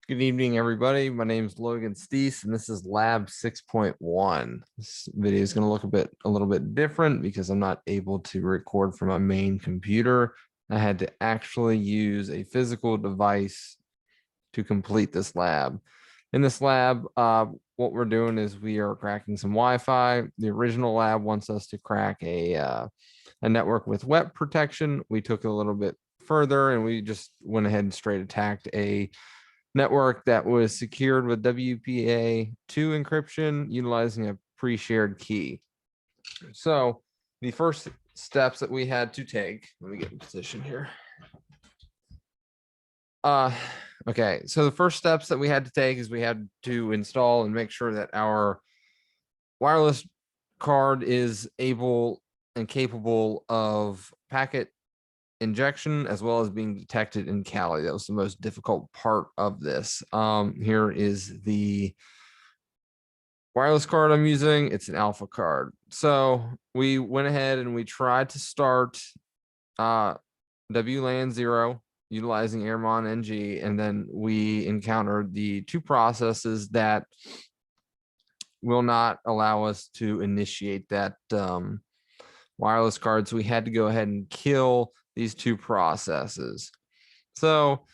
Good evening, everybody. My name is Logan Steese, and this is Lab 6.1. This video is going to look a little bit different because I'm not able to record from my main computer. I had to actually use a physical device to complete this lab. In this lab, what we're doing is we are cracking some Wi-Fi. The original lab wants us to crack a network with web protection. We took it a little bit further, and we just went ahead and straight attacked a network that was secured with WPA2 encryption utilizing a pre-shared key. So the first steps that we had to take, let me get in position here. Okay, so the first steps that we had to take is we had to install and make sure that our wireless card is able and capable of packet injection as well as being detected in Kali. That was the most difficult part of this. Here is the wireless card I'm using. It's an alpha card. So we went ahead and we tried to start WLAN 0 utilizing Airmon NG, and then we encountered the two processes that will not allow us to initiate that wireless card. So we had to go ahead and kill these two processes. So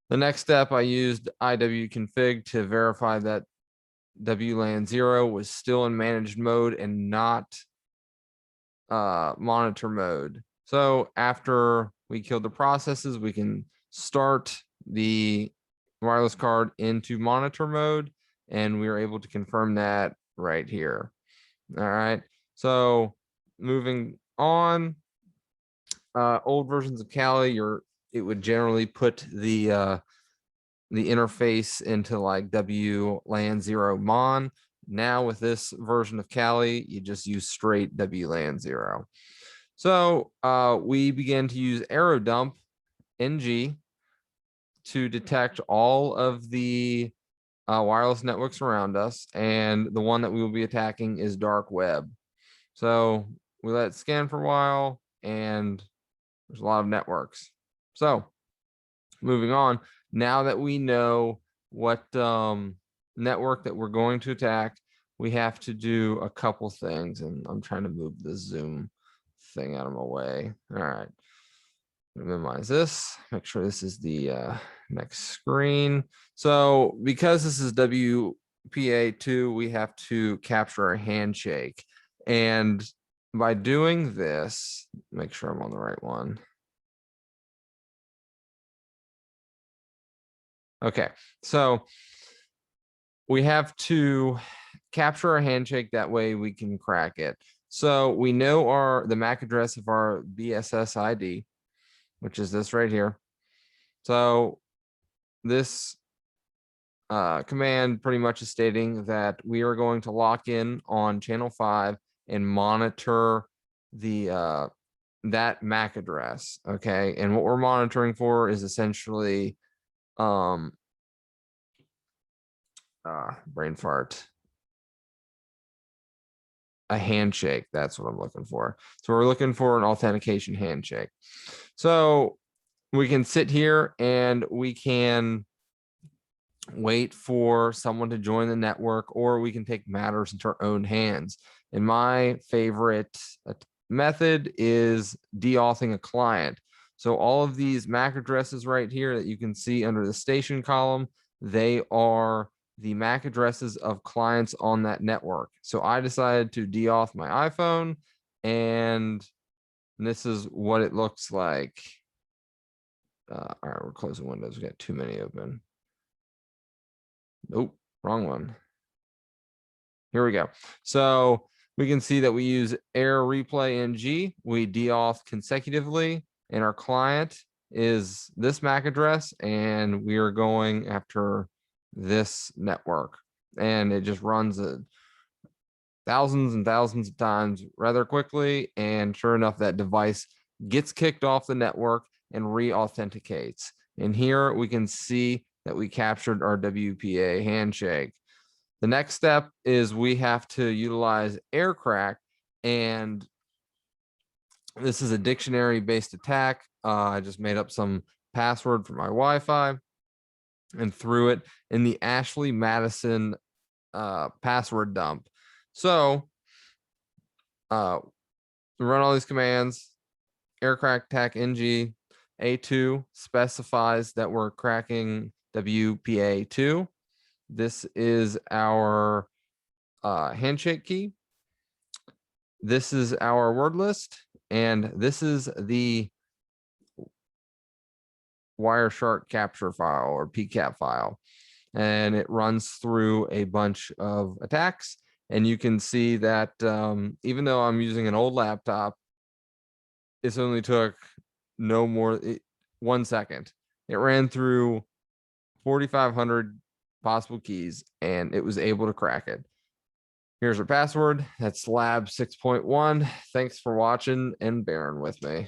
the next step, I used iwconfig to verify that WLAN 0 was still in managed mode and not monitor mode. So after we killed the processes, we can start the wireless card into monitor mode, and we were able to confirm that right here. All right, so moving on, old versions of Kali, it would generally put the interface into like WLAN 0 mon. Now with this version of Kali, you just use straight WLAN 0. So we began to use AeroDump NG to detect all of the wireless networks around us, and the one that we will be attacking is dark web. So we let it scan for a while, and there's a lot of networks. So moving on, now that we know what network that we're going to attack, we have to do a couple things, and I'm trying to move the zoom thing out of my way. All right, minimize this, make sure this is the next screen. So because this is WPA2, we have to capture a handshake, and by doing this, make sure I'm on the right one. Okay, so we have to capture a handshake, that way we can crack it. So we know the MAC address of our BSS ID, which is this right here. So this command pretty much is stating that we are going to lock in on channel 5 and monitor the that MAC address. Okay, and what we're monitoring for is essentially brain fart, a handshake. That's what I'm looking for. So we're looking for an authentication handshake. So we can sit here and we can wait for someone to join the network, or we can take matters into our own hands. And my favorite method is deauthing a client. So all of these MAC addresses right here that you can see under the station column, they are the MAC addresses of clients on that network. So I decided to deauth my iPhone, and this is what it looks like. All right, we're closing windows. We got too many open. Nope, wrong one. Here we go. So we can see that we use air replay NG. We deauth consecutively, and our client is this MAC address, and we are going after this network, and it just runs thousands and thousands of times rather quickly. And sure enough, that device gets kicked off the network and re-authenticates. And here we can see that we captured our WPA handshake. The next step is we have to utilize AirCrack, and this is a dictionary based attack. I just made up some password for my Wi-Fi, and threw it in the Ashley Madison password dump. So run all these commands. Aircrack tac ng A2 specifies that we're cracking WPA2. This is our handshake key. This is our word list, and this is the Wireshark capture file or PCAP file. And it runs through a bunch of attacks. And you can see that even though I'm using an old laptop, this only took no more 1 second. It ran through 4,500 possible keys and it was able to crack it. Here's our password. That's lab 6.1. Thanks for watching and bearing with me.